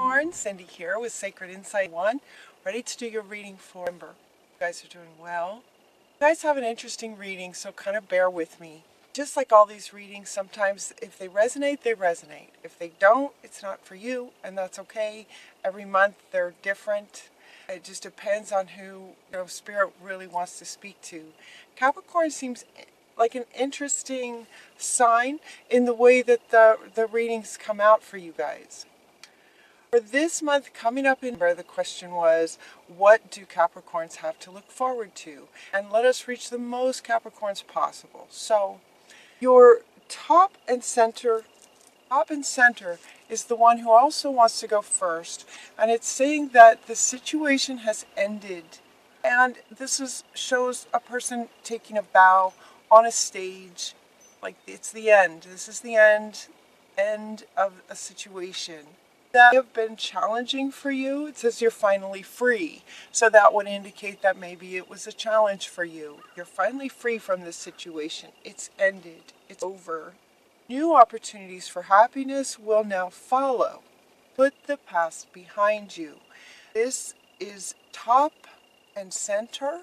Capricorn, Cindy here with Sacred Insight 1, ready to do your reading for November. You guys are doing well. You guys have an interesting reading, so kind of bear with me. Just like all these readings, sometimes if they resonate, they resonate. If they don't, it's not for you, and that's okay. Every month they're different. It just depends on who Spirit really wants to speak to. Capricorn seems like an interesting sign in the way that the readings come out for you guys. For this month coming up in November, the question was, what do Capricorns have to look forward to? And let us reach the most Capricorns possible. So your top and center is the one who also wants to go first. And it's saying that the situation has ended. And this shows a person taking a bow on a stage. Like it's the end. This is the end of a situation that have been challenging for you. It says you're finally free. So that would indicate that maybe it was a challenge for you. You're finally free from this situation. It's ended. It's over. New opportunities for happiness will now follow. Put the past behind you. This is top and center,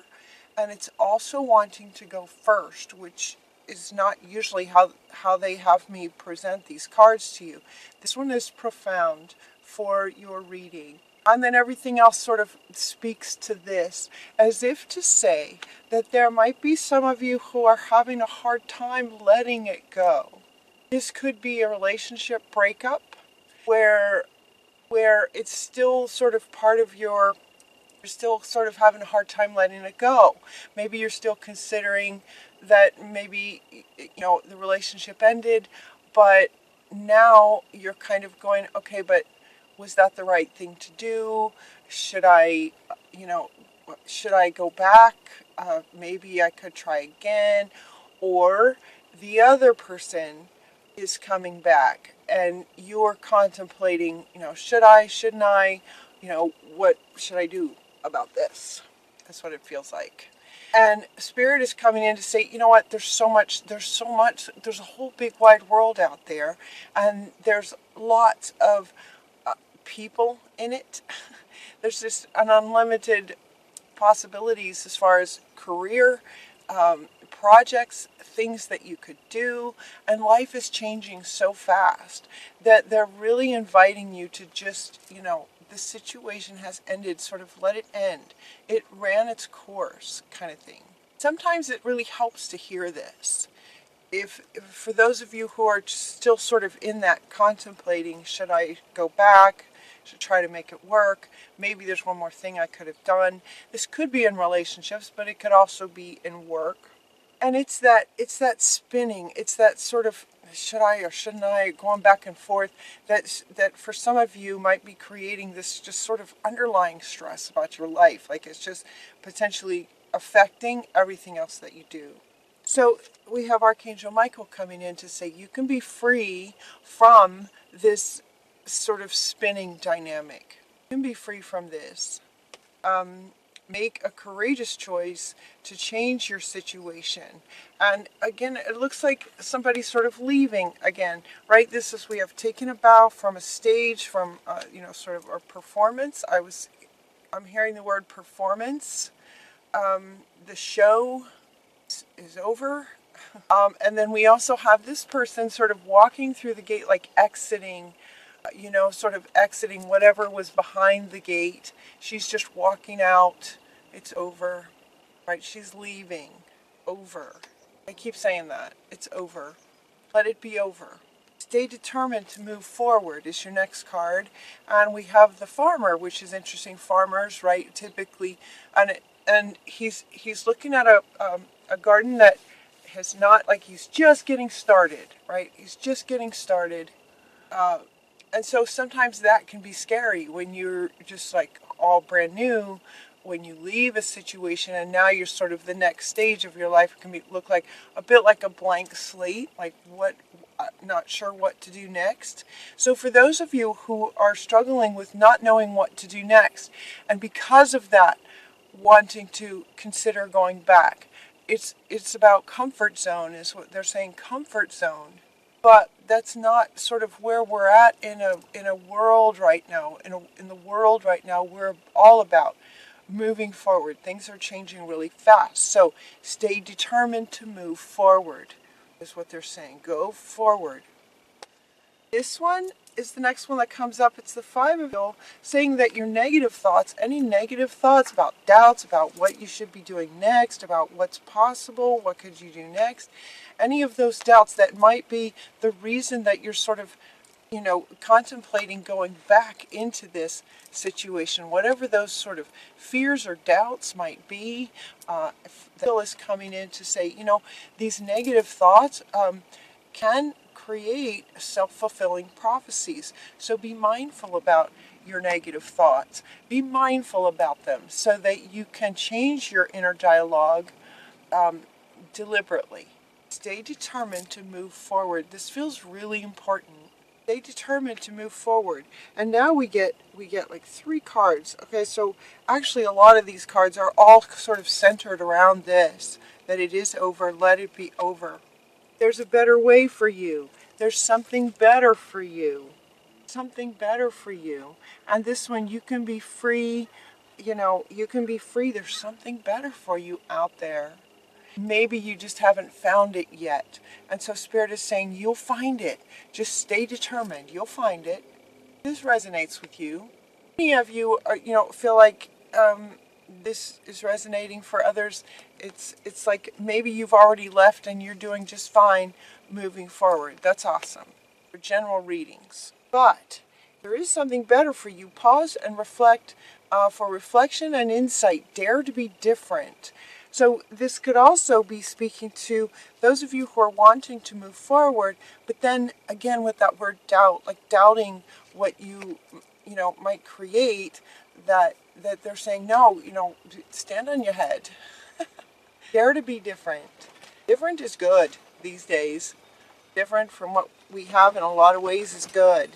and it's also wanting to go first, which is not usually how they have me present these cards to you. This one is profound for your reading. And then everything else sort of speaks to this, as if to say that there might be some of you who are having a hard time letting it go. This could be a relationship breakup where it's still sort of part of you're still sort of having a hard time letting it go. Maybe you're still considering that maybe the relationship ended, but now you're kind of going, okay, but was that the right thing to do? Should I go back? Maybe I could try again. Or the other person is coming back and you're contemplating, should I, shouldn't I, what should I do about this? That's what it feels like. And Spirit is coming in to say, you know what, there's a whole big wide world out there, and there's lots of people in it. There's just an unlimited possibilities as far as career, projects, things that you could do, and life is changing so fast that they're really inviting you to just, the situation has ended, sort of let it end. It ran its course, kind of thing. Sometimes it really helps to hear this. If for those of you who are still sort of in that contemplating, should I go back? Should I try to make it work? Maybe there's one more thing I could have done. This could be in relationships, but it could also be in work. And it's that spinning. It's that sort of, should I or shouldn't I, going back and forth, that for some of you might be creating this just sort of underlying stress about your life. Like it's just potentially affecting everything else that you do. So we have Archangel Michael coming in to say you can be free from this sort of spinning dynamic. You can be free from this. Make a courageous choice to change your situation. And again, it looks like somebody's sort of leaving again, right? We have taken a bow from a stage, from sort of a performance. I'm hearing the word performance. The show is over. And then we also have this person sort of walking through the gate, like exiting, sort of exiting whatever was behind the gate. She's just walking out. It's over, right? She's leaving. Over. I keep saying that. It's over. Let it be over. Stay determined to move forward is your next card. And we have the farmer, which is interesting. Farmers, right? Typically, and he's looking at a garden that has not, like he's just getting started, right? He's just getting started. And so sometimes that can be scary when you're just like all brand new, when you leave a situation and now you're sort of the next stage of your life. It can look like a bit like a blank slate, like not sure what to do next. So for those of you who are struggling with not knowing what to do next, and because of that, wanting to consider going back, it's about comfort zone is what they're saying. Comfort zone. But that's not sort of where we're at in a world right now. In the world right now, we're all about moving forward. Things are changing really fast. So stay determined to move forward, is what they're saying. Go forward. This one is the next one that comes up. It's the Five of Pentacles, saying that your negative thoughts, any negative thoughts about doubts, about what you should be doing next, about what's possible, what could you do next, any of those doubts that might be the reason that you're sort of, contemplating going back into this situation, whatever those sort of fears or doubts might be, Phil is coming in to say, these negative thoughts can create self-fulfilling prophecies. So be mindful about your negative thoughts. Be mindful about them so that you can change your inner dialogue deliberately. Stay determined to move forward. This feels really important. Stay determined to move forward. And now we get like 3 cards. Okay, so actually a lot of these cards are all sort of centered around this, that it is over, let it be over. There's a better way for you. There's something better for you. Something better for you. And this one, you can be free. You can be free. There's something better for you out there. Maybe you just haven't found it yet. And so Spirit is saying, you'll find it. Just stay determined. You'll find it. This resonates with you. Many of you are, feel like this is resonating. For others, it's like maybe you've already left and you're doing just fine moving forward. That's awesome. For general readings. But there is something better for you. Pause and reflect for reflection and insight. Dare to be different. So this could also be speaking to those of you who are wanting to move forward, but then again with that word doubt, like doubting what you might create, that they're saying, no, stand on your head. Dare to be different. Different is good these days. Different from what we have in a lot of ways is good.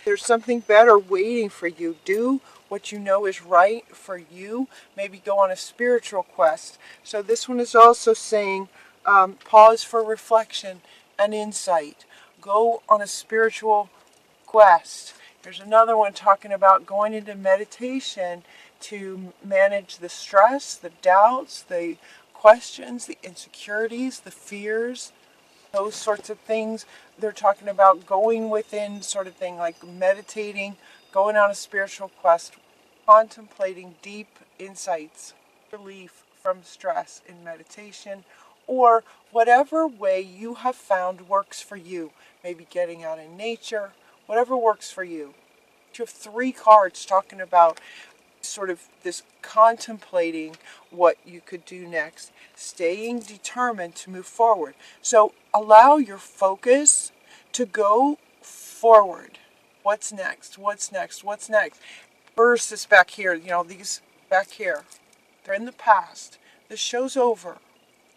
There's something better waiting for you. Do what you know is right for you. Maybe go on a spiritual quest. So this one is also saying pause for reflection and insight. Go on a spiritual quest. There's another one talking about going into meditation to manage the stress, the doubts, the questions, the insecurities, the fears, those sorts of things. They're talking about going within, sort of thing, like meditating, going on a spiritual quest, contemplating deep insights, relief from stress in meditation, or whatever way you have found works for you. Maybe getting out in nature, whatever works for you. You have 3 cards talking about sort of this contemplating what you could do next, staying determined to move forward. So allow your focus to go forward. What's next? What's next? What's next? Versus back here, these back here, they're in the past. The show's over.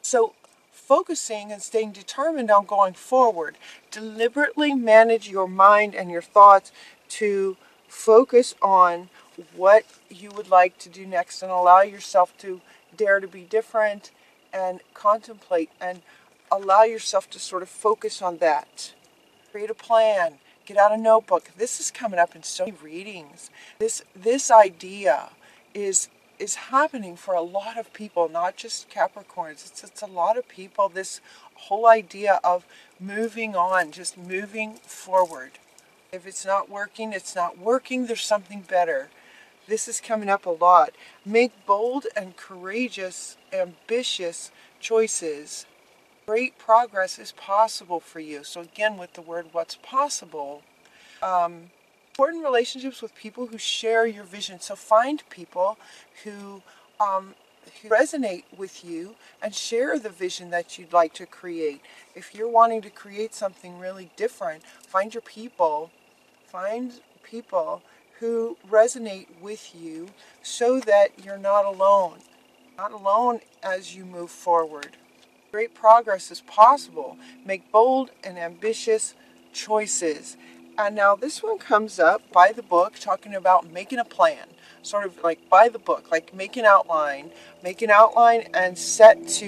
So focusing and staying determined on going forward. Deliberately manage your mind and your thoughts to focus on what you would like to do next, and allow yourself to dare to be different and contemplate and allow yourself to sort of focus on that. Create a plan. Get out a notebook. This is coming up in so many readings. This idea is happening for a lot of people, not just Capricorns. It's a lot of people. This whole idea of moving on, just moving forward. If it's not working, it's not working. There's something better. This is coming up a lot. Make bold and courageous, ambitious choices. Great progress is possible for you. So again, with the word what's possible, important relationships with people who share your vision. So find people who resonate with you and share the vision that you'd like to create. If you're wanting to create something really different, find your people. Find people who resonate with you so that you're not alone. Not alone as you move forward. Great progress is possible. Make bold and ambitious choices. And now this one comes up by the book, talking about making a plan, sort of like by the book, like make an outline and set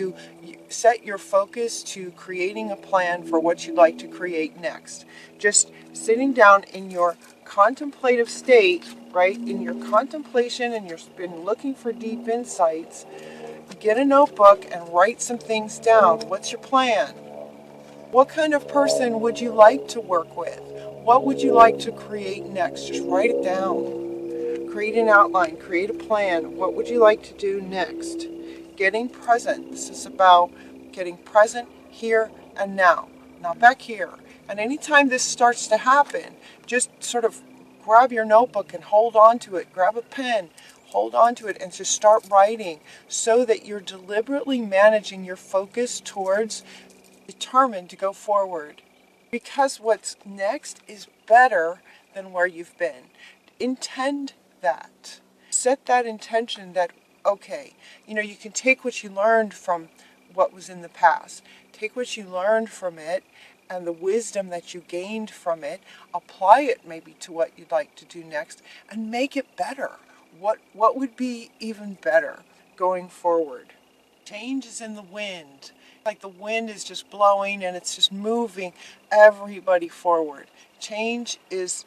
your focus to creating a plan for what you'd like to create next. Just sitting down in your contemplative state, right? In your contemplation, and you've been looking for deep insights, get a notebook and write some things down. What's your plan? What kind of person would you like to work with? What would you like to create next? Just write it down. Create an outline, create a plan. What would you like to do next? Getting present. This is about getting present here and now, not back here. And anytime this starts to happen, just sort of grab your notebook and hold on to it. Grab a pen, hold on to it, and just start writing so that you're deliberately managing your focus towards determined to go forward, because what's next is better than where you've been. Intend that. Set that intention that, okay, you can take what you learned from what was in the past. Take what you learned from it and the wisdom that you gained from it, apply it maybe to what you'd like to do next, and make it better. What would be even better going forward? Change is in the wind. Like the wind is just blowing and it's just moving everybody forward. Change is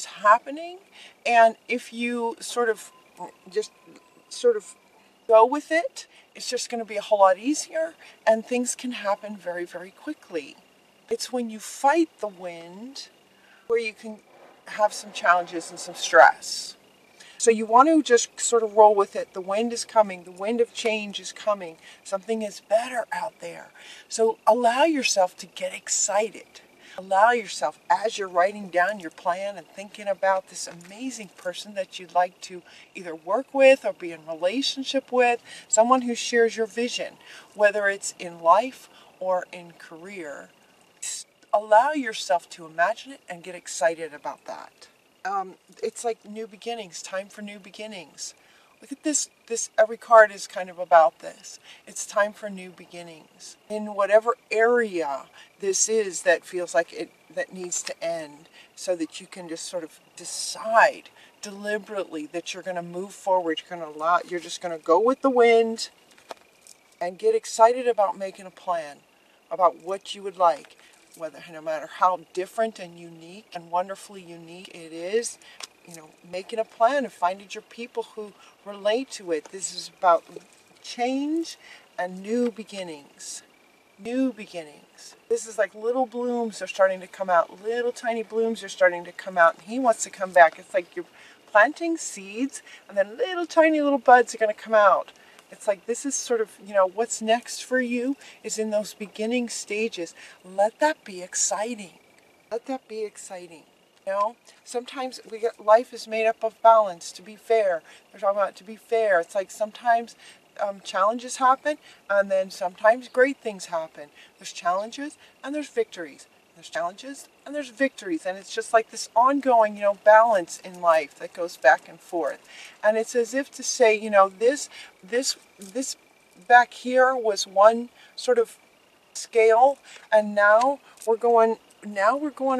happening, and if you sort of go with it, it's just going to be a whole lot easier, and things can happen very, very quickly. It's when you fight the wind where you can have some challenges and some stress. So you want to just sort of roll with it. The wind is coming. The wind of change is coming. Something is better out there. So allow yourself to get excited. Allow yourself, as you're writing down your plan and thinking about this amazing person that you'd like to either work with or be in relationship with, someone who shares your vision, whether it's in life or in career, allow yourself to imagine it and get excited about that. It's like new beginnings, time for new beginnings. Look at this, every card is kind of about this. It's time for new beginnings. In whatever area this is that feels like that needs to end, so that you can just sort of decide deliberately that you're going to move forward, you're just going to go with the wind and get excited about making a plan about what you would like. No matter how different and unique and wonderfully unique it is, making a plan and finding your people who relate to it. This is about change and new beginnings. New beginnings. This is like little blooms are starting to come out. Little tiny blooms are starting to come out, and he wants to come back. It's like you're planting seeds, and then little tiny little buds are going to come out. It's like this is sort of, what's next for you is in those beginning stages. Let that be exciting. Let that be exciting. Sometimes life is made up of balance, to be fair. They're talking about to be fair. It's like sometimes challenges happen, and then sometimes great things happen. There's challenges and there's victories. There's challenges and there's victories, and it's just like this ongoing, balance in life that goes back and forth. And it's as if to say, this back here was one sort of scale, and now we're going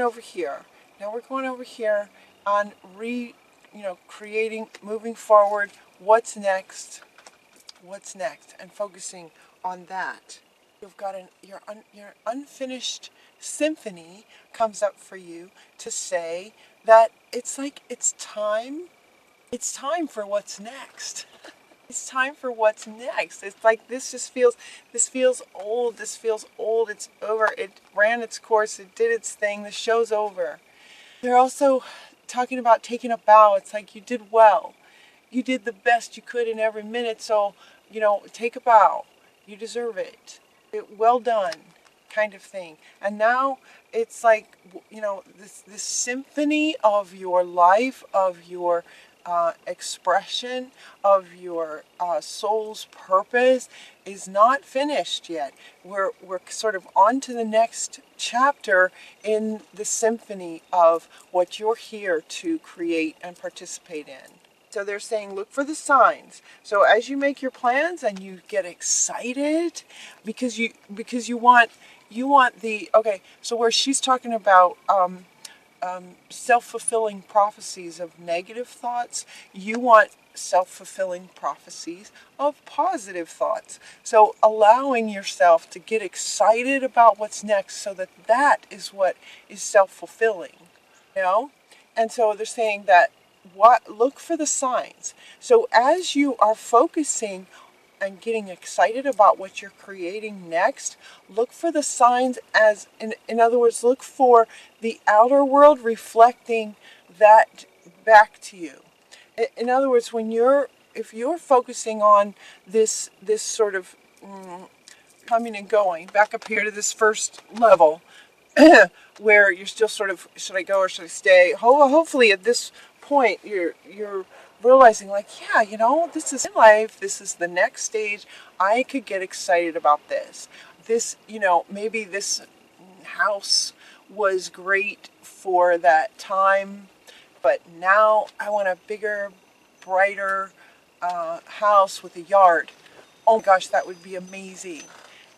over here. Now we're going over here on creating, moving forward. What's next? What's next? And focusing on that. You've got your unfinished symphony comes up for you to say that it's time for what's next. It's time for what's next. It's like this feels old. It's over. It ran its course. It did its thing. The show's over. They're also talking about taking a bow. It's like you did well. You did the best you could in every minute. So, take a bow. You deserve it. Well done, kind of thing. And now it's like, this symphony of your life, of your expression, of your soul's purpose is not finished yet. We're sort of on to the next chapter in the symphony of what you're here to create and participate in. So they're saying look for the signs. So as you make your plans and you get excited because you want the, okay, so where she's talking about self-fulfilling prophecies of negative thoughts, you want self-fulfilling prophecies of positive thoughts. So allowing yourself to get excited about what's next, so that that is what is self-fulfilling, you know. And so they're saying that look for the signs. So as you are focusing and getting excited about what you're creating next, look for the signs, as in other words, look for the outer world reflecting that back to you. In other words, if you're focusing on this sort of coming and going back up here to this first level, where you're still sort of, should I go or should I stay? Hopefully at this point you're realizing, like, yeah, you know, this is in life, this is the next stage. I could get excited about this. This, you know, maybe this house was great for that time, but now I want a bigger, brighter house with a yard. Oh my gosh, that would be amazing.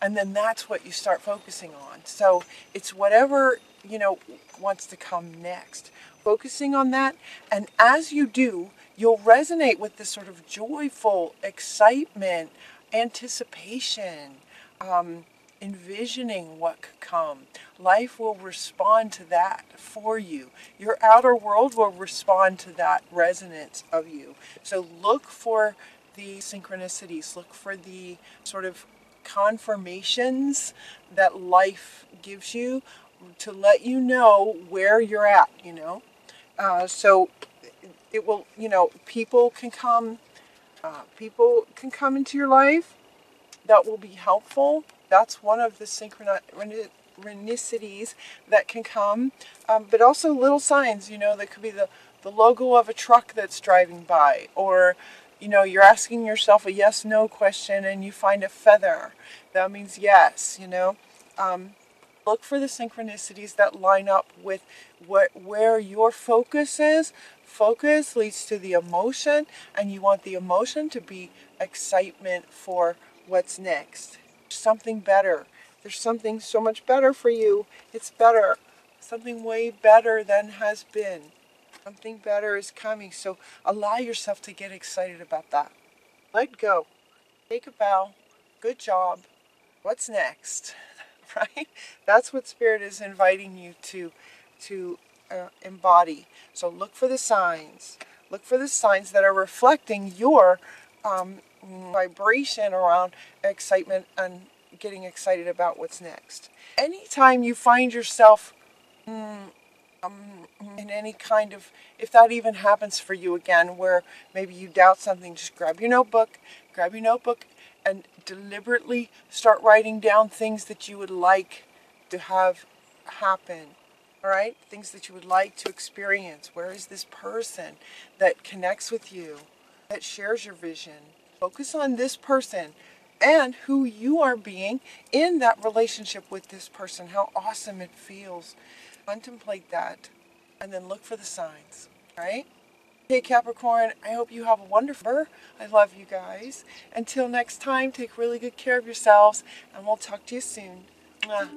And then that's what you start focusing on. So it's whatever, you know, wants to come next. Focusing on that. And as you do, you'll resonate with this sort of joyful excitement, anticipation, envisioning what could come. Life will respond to that for you. Your outer world will respond to that resonance of you. So look for the synchronicities, look for the sort of confirmations that life gives you to let you know where you're at, you know. So it will, you know, people can come into your life that will be helpful. That's one of the synchronicities that can come. But also little signs, you know, that could be the logo of a truck that's driving by, or, you know, you're asking yourself a yes/no question and you find a feather. That means yes, you know. Look for the synchronicities that line up with where your focus is. Focus leads to the emotion, and you want the emotion to be excitement for what's next. Something better. There's something so much better for you. It's better. Something way better than has been. Something better is coming. So allow yourself to get excited about that. Let go. Take a bow. Good job. What's next? Right? That's what Spirit is inviting you to embody. So look for the signs. Look for the signs that are reflecting your vibration around excitement and getting excited about what's next. Anytime you find yourself in any kind of, if that even happens for you again, where maybe you doubt something, just grab your notebook and deliberately start writing down things that you would like to have happen. All right? Things that you would like to experience. Where is this person that connects with you, that shares your vision? Focus on this person and who you are being in that relationship with this person. How awesome it feels. Contemplate that and then look for the signs. All right? Hey Capricorn, I hope you have a wonderful, I love you guys. Until next time, take really good care of yourselves, and we'll talk to you soon. Mwah.